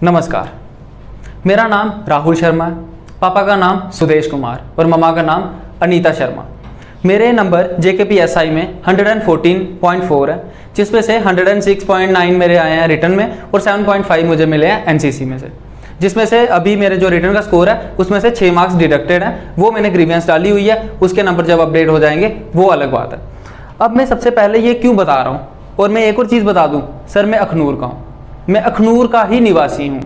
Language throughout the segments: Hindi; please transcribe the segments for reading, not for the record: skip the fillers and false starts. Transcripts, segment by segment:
नमस्कार, मेरा नाम राहुल शर्मा है। पापा का नाम सुदेश कुमार और मम्मा का नाम अनीता शर्मा। मेरे नंबर JKPSI में 114.4 है, जिसमें से 106.9 मेरे आए हैं रिटर्न में और 7.5 मुझे मिले हैं NCC में से, जिसमें से अभी मेरे जो रिटर्न का स्कोर है उसमें से 6 मार्क्स डिडक्टेड हैं। वो मैंने ग्रीवियंस डाली हुई है, उसके नंबर जब अपडेट हो जाएंगे वो अलग बात है। अब मैं सबसे पहले ये क्यों बता रहा हूँ, और मैं एक और चीज़ बता दूँ, सर मैं अखनूर का हूँ, मैं अखनूर का ही निवासी हूँ।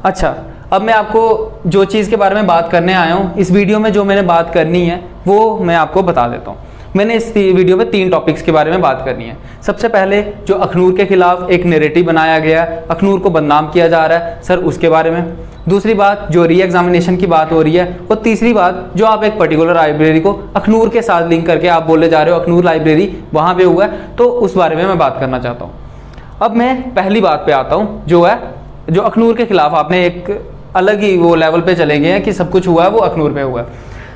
अच्छा, अब मैं आपको जो चीज़ के बारे में बात करने आया हूँ, इस वीडियो में जो मैंने बात करनी है वो मैं आपको बता देता हूँ। मैंने इस वीडियो में 3 टॉपिक्स के बारे में बात करनी है। सबसे पहले जो अखनूर के खिलाफ एक नैरेटिव बनाया गया, अखनूर को बदनाम किया जा रहा है सर, उसके बारे में। दूसरी बात जो री एग्जामिनेशन की बात हो रही है, और तीसरी बात जो आप एक पर्टिकुलर लाइब्रेरी को अखनूर के साथ लिंक करके आप बोले जा रहे हो अखनूर लाइब्रेरी वहाँ पे हुआ है, तो उस बारे में मैं बात करना चाहता हूँ। अब मैं पहली बात पे आता हूँ, जो अखनूर के खिलाफ आपने एक अलग ही वो लेवल पे चले गए हैं कि सब कुछ हुआ है वो अखनूर पे हुआ है।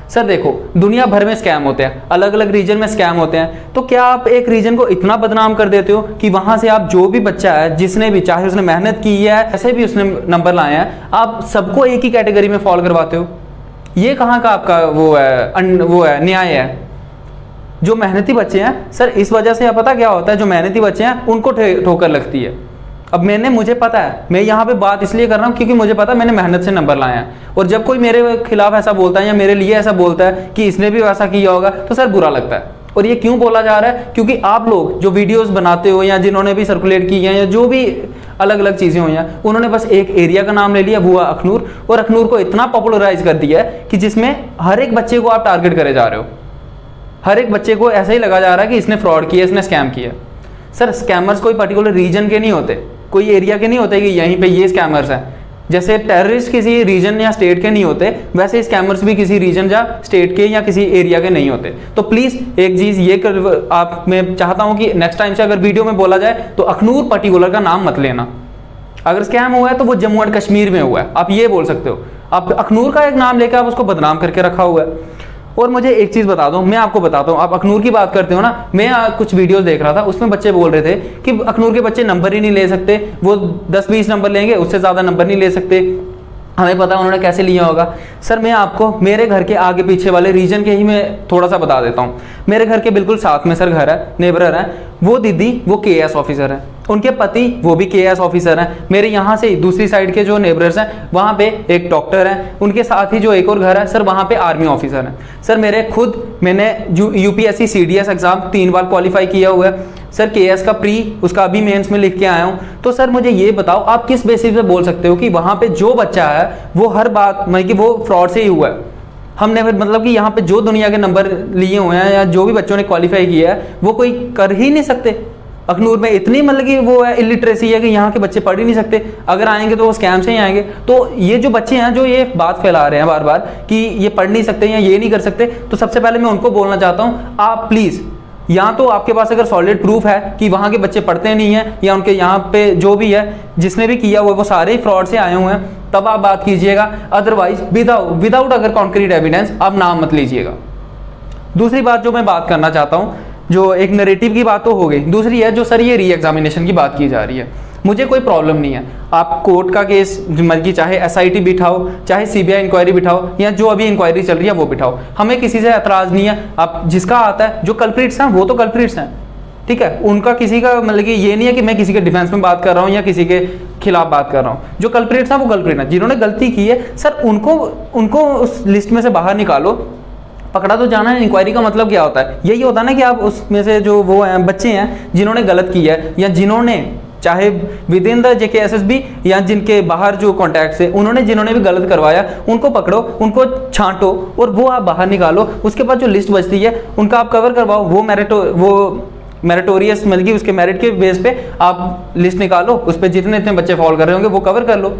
सर देखो, दुनिया भर में स्कैम होते हैं, अलग अलग रीजन में स्कैम होते हैं, तो क्या आप एक रीजन को इतना बदनाम कर देते हो कि वहां से आप जो भी बच्चा है, जिसने भी, चाहे उसने मेहनत की है, ऐसे भी उसने नंबर लाए हैं, आप सबको एक ही कैटेगरी में फॉल करवाते हो? ये कहाँ का आपका वो है न्याय है? जो मेहनती बच्चे हैं सर, इस वजह से पता क्या होता है, जो मेहनती बच्चे हैं उनको ठोकर लगती है। अब मुझे पता है, मैं यहाँ पे बात इसलिए कर रहा हूँ क्योंकि मुझे पता है मैंने मेहनत से नंबर लाए हैं, और जब कोई मेरे खिलाफ ऐसा बोलता है या मेरे लिए ऐसा बोलता है कि इसने भी वैसा किया होगा, तो सर बुरा लगता है। और ये क्यों बोला जा रहा है? क्योंकि आप लोग जो वीडियोस बनाते हो या जिन्होंने भी सर्कुलेट की है या जो भी अलग अलग चीज़ें हुई हैं, उन्होंने बस एक एरिया का नाम ले लिया, वो है अखनूर, और अखनूर को इतना पॉपुलराइज कर दिया है कि जिसमें हर एक बच्चे को आप टारगेट करे जा रहे हो। हर एक बच्चे को ऐसा ही लगा जा रहा है कि इसने फ्रॉड किया, इसने स्कैम किया। सर स्कैमर्स कोई पर्टिकुलर रीजन के नहीं होते, कोई एरिया के नहीं होते कि यहीं पे ये स्कैमर्स हैं। जैसे टेररिस्ट किसी रीजन या स्टेट के नहीं होते, वैसे स्कैमर्स भी किसी रीजन या स्टेट के या किसी एरिया के नहीं होते। तो प्लीज़ एक चीज़ ये मैं चाहता हूँ कि नेक्स्ट टाइम से अगर वीडियो में बोला जाए तो अखनूर पर्टिकुलर का नाम मत लेना। अगर स्कैम हुआ है तो वो जम्मू एंड कश्मीर में हुआ है, आप ये बोल सकते हो। आप अखनूर का एक नाम लेकर आप उसको बदनाम करके रखा हुआ है। और मुझे एक चीज़ बता दो, मैं आपको बताता हूँ, आप अखनूर की बात करते हो ना, मैं कुछ वीडियोस देख रहा था, उसमें बच्चे बोल रहे थे कि अखनूर के बच्चे नंबर ही नहीं ले सकते, वो 10-20 नंबर लेंगे, उससे ज़्यादा नंबर नहीं ले सकते। हमें पता उन्होंने कैसे लिया होगा। सर मैं आपको मेरे घर के आगे पीछे वाले रीजन के ही मैं थोड़ा सा बता देता हूँ। मेरे घर के बिल्कुल साथ में सर घर है, नेबर है, वो दीदी वो KS ऑफिसर है, उनके पति वो भी KS ऑफिसर हैं। मेरे यहाँ से दूसरी साइड के जो नेबर्स हैं वहाँ पे एक डॉक्टर हैं, उनके साथ ही जो एक और घर है सर वहाँ पे आर्मी ऑफिसर हैं। सर मैंने UPSC CDS एग्ज़ाम 3 बार क्वालिफाई किया हुआ है सर, KS का प्री उसका अभी मेंस में लिख के आया हूँ। तो सर मुझे ये बताओ, आप किस बेसिस पे बोल सकते हो कि वहाँ पे जो बच्चा है वो हर बात मतलब कि वो फ्रॉड से ही हुआ है? हमने मतलब कि यहाँ पे जो दुनिया के नंबर लिए हुए हैं या जो भी बच्चों ने क्वालिफाई किया है वो कोई कर ही नहीं सकते। अखनूर में इतनी मतलब कि वो है इलिटरेसी है कि यहाँ के बच्चे पढ़ ही नहीं सकते, अगर आएंगे तो वो स्कैम से ही आएंगे। तो ये जो बच्चे हैं जो ये बात फैला रहे हैं बार बार कि ये पढ़ नहीं सकते या ये नहीं कर सकते, तो सबसे पहले मैं उनको बोलना चाहता हूँ, आप प्लीज़ या तो आपके पास अगर सॉलिड प्रूफ है कि वहाँ के बच्चे पढ़ते नहीं हैं या उनके यहाँ पे जो भी है जिसने भी किया हुआ वो सारे ही फ्रॉड से आए हुए हैं, तब आप बात कीजिएगा। अदरवाइज विदाउट अगर कॉन्क्रीट एविडेंस आप नाम मत लीजिएगा। दूसरी बात जो मैं बात करना चाहता हूँ, जो एक नैरेटिव की बात तो हो गई, दूसरी है जो सर ये री एग्जामिनेशन की बात की जा रही है। मुझे कोई प्रॉब्लम नहीं है, आप कोर्ट का केस मर्जी चाहे SIT बिठाओ, चाहे CBI इंक्वायरी बिठाओ, या जो अभी इंक्वायरी चल रही है वो बिठाओ, हमें किसी से एतराज़ नहीं है। आप जिसका आता है, जो कल्प्रिट्स हैं वो तो कल्प्रिट्स हैं, ठीक है, उनका किसी का मतलब कि ये नहीं है कि मैं किसी के डिफेंस में बात कर रहा हूँ या किसी के खिलाफ बात कर रहा हूँ। जो कल्प्रिट्स हैं वो कल्प्रिट हैं, जिन्होंने गलती की है सर उनको उस लिस्ट में से बाहर निकालो। पकड़ा तो जाना है, इंक्वायरी का मतलब क्या होता है? यही होता है ना कि आप उसमें से जो वो हैं बच्चे हैं जिन्होंने गलत किया है या जिन्होंने चाहे विद इन द JKSSB या जिनके बाहर जो कॉन्टैक्ट्स है जिन्होंने भी गलत करवाया, उनको पकड़ो, उनको छांटो और वो आप बाहर निकालो। उसके बाद जो लिस्ट बचती है उनका आप कवर करवाओ, वो मेरिटोरियस मतलब कि उसके मेरिट के बेस पे आप लिस्ट निकालो, उस पर जितने बच्चे फॉल कर रहे होंगे वो कवर कर लो।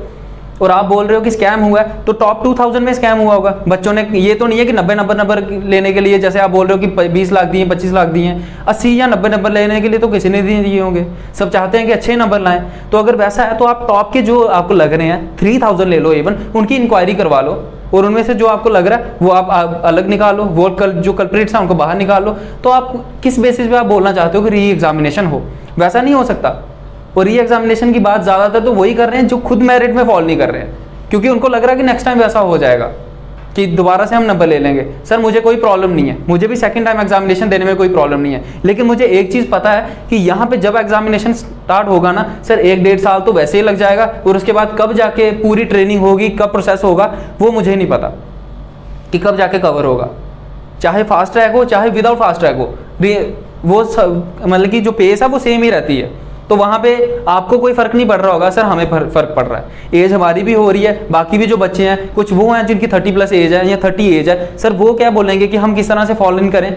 और आप बोल रहे हो कि स्कैम हुआ है, तो टॉप 2000 में स्कैम हुआ होगा बच्चों ने। ये तो नहीं है कि 90 नंबर लेने के लिए, जैसे आप बोल रहे हो कि 20 लाख दिए, 25 लाख दिए हैं, 80 या 90 नंबर लेने के लिए तो किसी ने नहीं दिए होंगे। सब चाहते हैं कि अच्छे नंबर लाएं। तो अगर वैसा है तो आप टॉप के जो आपको लग रहे हैं 3000 ले लो, इवन उनकी इंक्वायरी करवा लो, और उनमें से जो आपको लग रहा है वो आप अलग निकालो, वो जो कल्प्रिट्स हैं उनको बाहर निकाल लो। तो आप किस बेसिस पे आप बोलना चाहते हो कि री एग्जामिनेशन हो? वैसा नहीं हो सकता। और री एग्जामिनेशन की बात ज़्यादातर तो वही कर रहे हैं जो खुद मेरिट में फॉल नहीं कर रहे हैं, क्योंकि उनको लग रहा है कि नेक्स्ट टाइम वैसा हो जाएगा कि दोबारा से हम नंबर ले लेंगे। सर मुझे कोई प्रॉब्लम नहीं है, मुझे भी सेकंड टाइम एग्जामिनेशन देने में कोई प्रॉब्लम नहीं है, लेकिन मुझे एक चीज़ पता है कि यहाँ पे जब एग्जामिनेशन स्टार्ट होगा ना सर, 1-1.5 साल तो वैसे ही लग जाएगा, और उसके बाद कब जाके पूरी ट्रेनिंग होगी, कब प्रोसेस होगा, वो मुझे नहीं पता कि कब जाके कवर होगा। चाहे फास्ट ट्रैक हो चाहे विदाउट फास्ट ट्रैक हो, वो मतलब कि जो पेस है वो सेम ही रहती है। तो वहाँ पे आपको कोई फ़र्क नहीं पड़ रहा होगा, सर हमें फ़र्क पड़ रहा है। एज हमारी भी हो रही है, बाकी भी जो बच्चे हैं कुछ वो हैं जिनकी 30+ एज है या 30 एज है, सर वो क्या बोलेंगे कि हम किस तरह से फॉलो इन करें।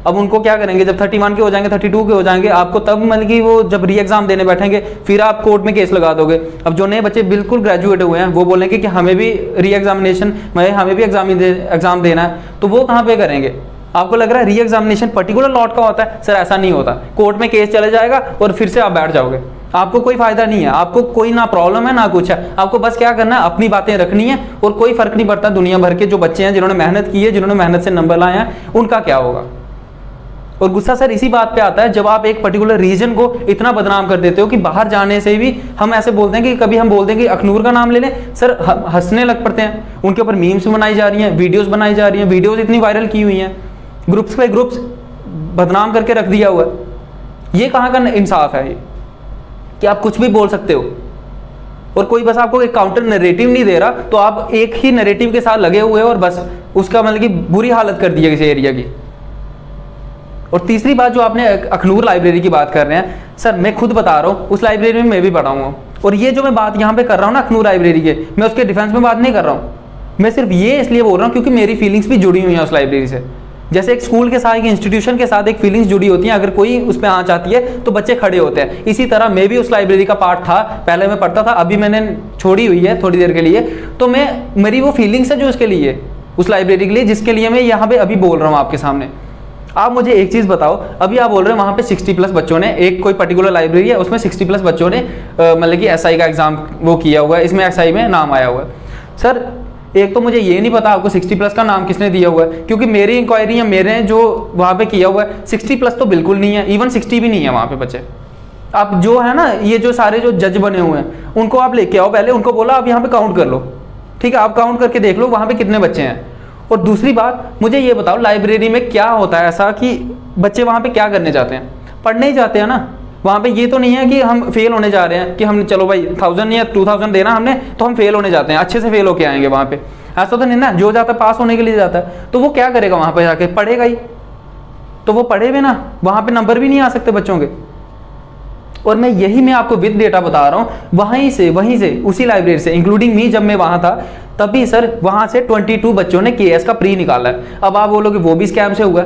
अब उनको क्या करेंगे, जब 31 के हो जाएंगे, 32 के हो जाएंगे, आपको तब मतलब कि वो जब री एग्ज़ाम देने बैठेंगे फिर आप कोर्ट में केस लगा दोगे। अब जो नए बच्चे बिल्कुल ग्रेजुएट हुए हैं वो बोलेंगे कि हमें भी री एग्जामिनेशन हमें भी एग्ज़ाम देना है, तो वो कहाँ पे करेंगे। आपको लग रहा है री एग्जामिनेशन पर्टिकुलर लॉट का होता है, सर ऐसा नहीं होता। कोर्ट में केस चले जाएगा और फिर से आप बैठ जाओगे, आपको कोई फायदा नहीं है, आपको कोई ना प्रॉब्लम है ना कुछ है, आपको बस क्या करना है, अपनी बातें रखनी है और कोई फर्क नहीं पड़ता दुनिया भर के जो बच्चे हैं जिन्होंने मेहनत की है, जिन्होंने मेहनत से नंबर लाए हैं, उनका क्या होगा। और गुस्सा सर इसी बात पे आता है जब आप एक पर्टिकुलर रीजन को इतना बदनाम कर देते हो कि बाहर जाने से भी हम ऐसे बोलते हैं कि कभी हम बोलते हैं कि अखनूर का नाम ले लें, सर हंसने लग पड़ते हैं। उनके ऊपर मीम्स बनाई जा रही हैं, वीडियोस बनाई जा रही हैं, वीडियोस इतनी वायरल की हुई हैं, ग्रुप्स पे ग्रुप्स बदनाम करके रख दिया हुआ है। ये कहाँ का इंसाफ है ये कि आप कुछ भी बोल सकते हो और कोई बस आपको एक काउंटर नैरेटिव नहीं दे रहा, तो आप एक ही नैरेटिव के साथ लगे हुए हो और बस उसका मतलब कि बुरी हालत कर दी है किसी एरिया की। और तीसरी बात जो आपने अखनूर लाइब्रेरी की बात कर रहे हैं, सर मैं खुद बता रहा हूँ उस लाइब्रेरी में मैं भी पढ़ा हूँ, और ये जो मैं बात यहाँ पे कर रहा हूँ ना अखनूर लाइब्रेरी के, मैं उसके डिफेंस में बात नहीं कर रहा हूँ, मैं सिर्फ ये इसलिए बोल रहा हूँ क्योंकि मेरी फीलिंग्स भी जुड़ी हुई हैं उस लाइब्रेरी से। जैसे एक स्कूल के साथ, एक इंस्टीट्यूशन के साथ एक फीलिंग्स जुड़ी होती हैं, अगर कोई उस पर आँच आती है तो बच्चे खड़े होते हैं। इसी तरह मैं भी उस लाइब्रेरी का पार्ट था, पहले मैं पढ़ता था, अभी मैंने छोड़ी हुई है थोड़ी देर के लिए, तो मेरी वो फीलिंग्स है जो उसके लिए, उस लाइब्रेरी के लिए, जिसके लिए मैं यहाँ पे अभी बोल रहा हूँ आपके सामने। आप मुझे एक चीज़ बताओ, अभी आप बोल रहे हो वहाँ पे 60+ बच्चों ने, एक कोई पर्टिकुलर लाइब्रेरी है उसमें 60+ बच्चों ने मतलब कि SI का एग्ज़ाम वो किया हुआ है, इसमें SI में नाम आया हुआ है। सर एक तो मुझे ये नहीं पता आपको 60+ का नाम किसने दिया हुआ है, क्योंकि मेरी इंक्वायरी है, मेरे जो वहाँ पे किया हुआ है 60+ तो बिल्कुल नहीं है, इवन 60 भी नहीं है वहाँ पे बच्चे। आप जो है ना, ये जो सारे जो जज बने हुए हैं उनको आप लेके आओ, पहले उनको बोला आप यहाँ पे काउंट कर लो, ठीक है, आप काउंट करके देख लो वहाँ पे कितने बच्चे हैं। और दूसरी बात मुझे ये बताओ, लाइब्रेरी में क्या होता है ऐसा कि बच्चे वहाँ पे क्या करने जाते हैं, पढ़ने ही जाते हैं ना। वहाँ पे ये तो नहीं है कि हम फेल होने जा रहे हैं, कि हम चलो भाई 1000 या 2000 देना हमने तो हम फेल होने जाते हैं, अच्छे से फेल होके आएंगे वहाँ पे, ऐसा तो नहीं ना। जो जाता है पास होने के लिए जाता है, तो वो क्या करेगा वहाँ पे जाके, पढ़ेगा ही, तो वो पढ़े भी ना, वहाँ पे नंबर भी नहीं आ सकते बच्चों के। और मैं आपको विद डेटा बता रहा हूँ, वहीं से उसी लाइब्रेरी से, इंक्लूडिंग मी, जब मैं वहाँ था तभी सर वहाँ से 22 बच्चों ने KS का प्री निकाला है। अब आप बोलोगे वो भी स्कैम से हुआ,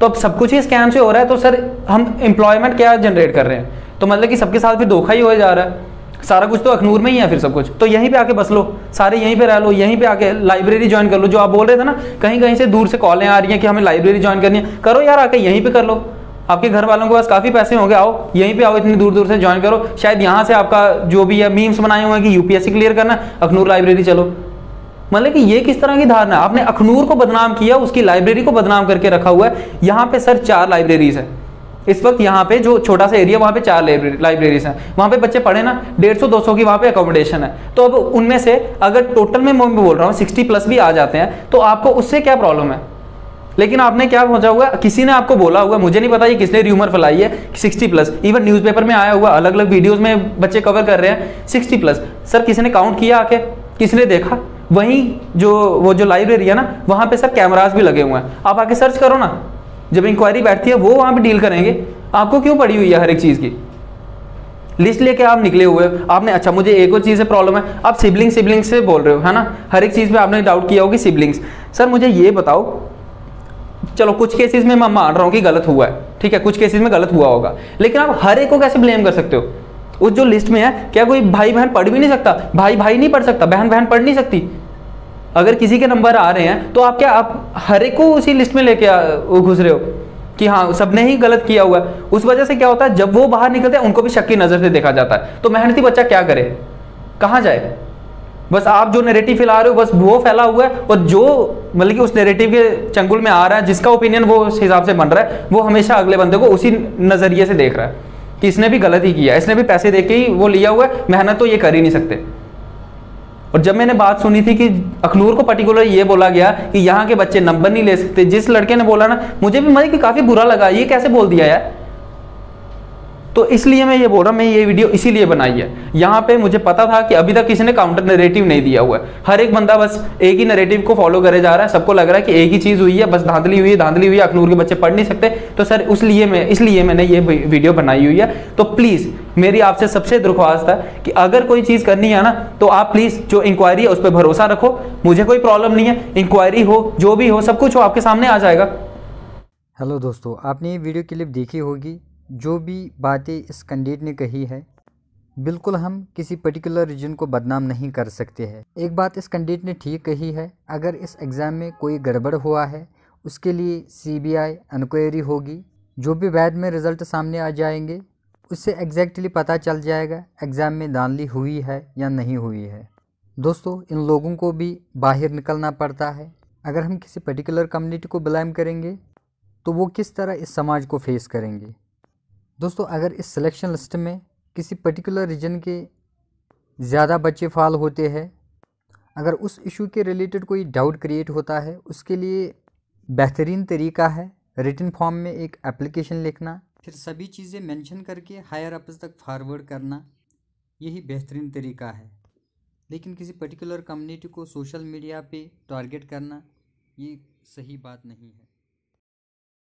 तो अब सब कुछ ही स्कैम से हो रहा है, तो सर हम एम्प्लॉयमेंट क्या जनरेट कर रहे हैं, तो मतलब कि सबके साथ फिर धोखा ही हो जा रहा है। सारा कुछ तो अखनूर में ही है फिर सब कुछ, तो यहीं पे आके बस लो, सारे यहीं पे रह लो, यहीं पे आके लाइब्रेरी ज्वाइन कर लो। जो आप बोल रहे थे ना कहीं से दूर से कॉलें आ रही हैं कि हमें लाइब्रेरी ज्वाइन करनी है, करो यार, आके यहीं पे कर लो, आपके घर वालों के पास काफ़ी पैसे होंगे, आओ यहीं पे आओ, इतनी दूर से ज्वाइन करो, शायद यहाँ से आपका जो भी है मीम्स बनाए हुए हैं कि UPSC क्लियर करना, अखनूर लाइब्रेरी चलो। मतलब कि ये किस तरह की धारणा है, आपने अखनूर को बदनाम किया, उसकी लाइब्रेरी को बदनाम करके रखा हुआ है। यहाँ पे सर 4 लाइब्रेरीज है इस वक्त, यहाँ पे जो छोटा सा एरिया वहाँ पे 4 लाइब्रेरीज हैं, वहाँ पे बच्चे पढ़े ना, 150-200 की वहाँ पे अकोमोडेशन है। तो अब उनमें से अगर टोटल में मैं बोल रहा हूँ 60+ भी आ जाते हैं, तो आपको उससे क्या प्रॉब्लम है। लेकिन आपने क्या सोचा हुआ, किसी ने आपको बोला हुआ, मुझे नहीं पता ये किसने र्यूमर फैलाई है, 60+, इवन न्यूज़पेपर में आया हुआ, अलग अलग वीडियोस में बच्चे कवर कर रहे हैं 60+। सर किसी ने काउंट किया आके, किसी ने देखा? वहीं वो जो लाइब्रेरी है ना, वहाँ पे सर कैमरास भी लगे हुए हैं, आप आके सर्च करो ना, जब इंक्वायरी बैठती है वो वहाँ पे डील करेंगे। आपको क्यों पड़ी हुई है हर एक चीज़ की लिस्ट लेके आप निकले हुए आपने। अच्छा मुझे एक और चीज़ से प्रॉब्लम है, आप सिबलिंग्स से बोल रहे हो, है ना, हर एक चीज़ पे आपने डाउट किया होगी सिबलिंग्स। सर मुझे ये बताओ, चलो कुछ केसेस में मैं मान रहा हूँ कि गलत हुआ है, ठीक है, कुछ केसेस में गलत हुआ होगा, लेकिन आप हर एक को कैसे ब्लेम कर सकते हो? उस जो लिस्ट में है, क्या कोई भाई बहन पढ़ भी नहीं सकता? भाई नहीं पढ़ सकता, बहन पढ़ नहीं सकती? अगर किसी के नंबर आ रहे हैं तो आप हर एक को उसी लिस्ट में लेके घुस रहे हो कि हाँ सबने ही गलत किया हुआ है। उस वजह से क्या होता है, जब वो बाहर निकलते हैं उनको भी शक की नज़र से देखा जाता है। तो मेहनती बच्चा क्या करे, कहाँ जाए? बस आप जो नैरेटिव फैला रहे हो बस वो फैला हुआ है, और जो मतलब कि उस नैरेटिव के चंगुल में आ रहा है, जिसका ओपिनियन वो उस हिसाब से बन रहा है, वो हमेशा अगले बंदे को उसी नज़रिए से देख रहा है। कि इसने भी गलत ही किया, इसने भी पैसे दे के ही वो लिया हुआ है, मेहनत तो ये कर ही नहीं सकते। और जब मैंने बात सुनी थी कि अखनूर को पर्टिकुलर ये बोला गया कि यहाँ के बच्चे नंबर नहीं ले सकते, जिस लड़के ने बोला ना, मुझे भी मतलब कि काफ़ी बुरा लगा, ये कैसे बोल दिया यार। तो इसलिए मैं ये बोल रहा हूँ, मैं ये वीडियो इसीलिए बनाई है। यहाँ पे मुझे पता था कि अभी तक किसी ने काउंटर नैरेटिव नहीं दिया हुआ है, हर एक बंदा बस एक ही नैरेटिव को फॉलो करे जा रहा है, सबको लग रहा है कि एक ही चीज़ हुई है, बस धांधली हुई है, धांधली हुई है, अखनूर के बच्चे पढ़ नहीं सकते। तो सर इसलिए मैंने ये वीडियो बनाई हुई है। तो प्लीज़ मेरी आपसे सबसे दरख्वास्त है कि अगर कोई चीज़ करनी है ना, तो आप प्लीज़ जो इंक्वायरी है उस पर भरोसा रखो, मुझे कोई प्रॉब्लम नहीं है, इंक्वायरी हो जो भी हो सब कुछ हो आपके सामने आ जाएगा। हेलो दोस्तों, आपने ये वीडियो क्लिप देखी होगी। जो भी बातें इस कैंडिडेट ने कही है, बिल्कुल हम किसी पर्टिकुलर रीजन को बदनाम नहीं कर सकते हैं। एक बात इस कैंडिडेट ने ठीक कही है, अगर इस एग्ज़ाम में कोई गड़बड़ हुआ है उसके लिए CBI इंक्वायरी होगी। जो भी बाद में रिज़ल्ट सामने आ जाएंगे उससे एग्जैक्टली पता चल जाएगा एग्ज़ाम में धांधली हुई है या नहीं हुई है। दोस्तों, इन लोगों को भी बाहर निकलना पड़ता है। अगर हम किसी पर्टिकुलर कम्युनिटी को ब्लेम करेंगे तो वो किस तरह इस समाज को फेस करेंगे। दोस्तों, अगर इस सिलेक्शन लिस्ट में किसी पर्टिकुलर रीजन के ज़्यादा बच्चे फाल होते हैं, अगर उस इशू के रिलेटेड कोई डाउट क्रिएट होता है, उसके लिए बेहतरीन तरीका है रिटन फॉर्म में एक एप्लीकेशन लिखना, फिर सभी चीज़ें मेंशन करके हायर अप्स तक फॉरवर्ड करना। यही बेहतरीन तरीका है। लेकिन किसी पर्टिकुलर कम्युनिटी को सोशल मीडिया पे टारगेट करना ये सही बात नहीं है।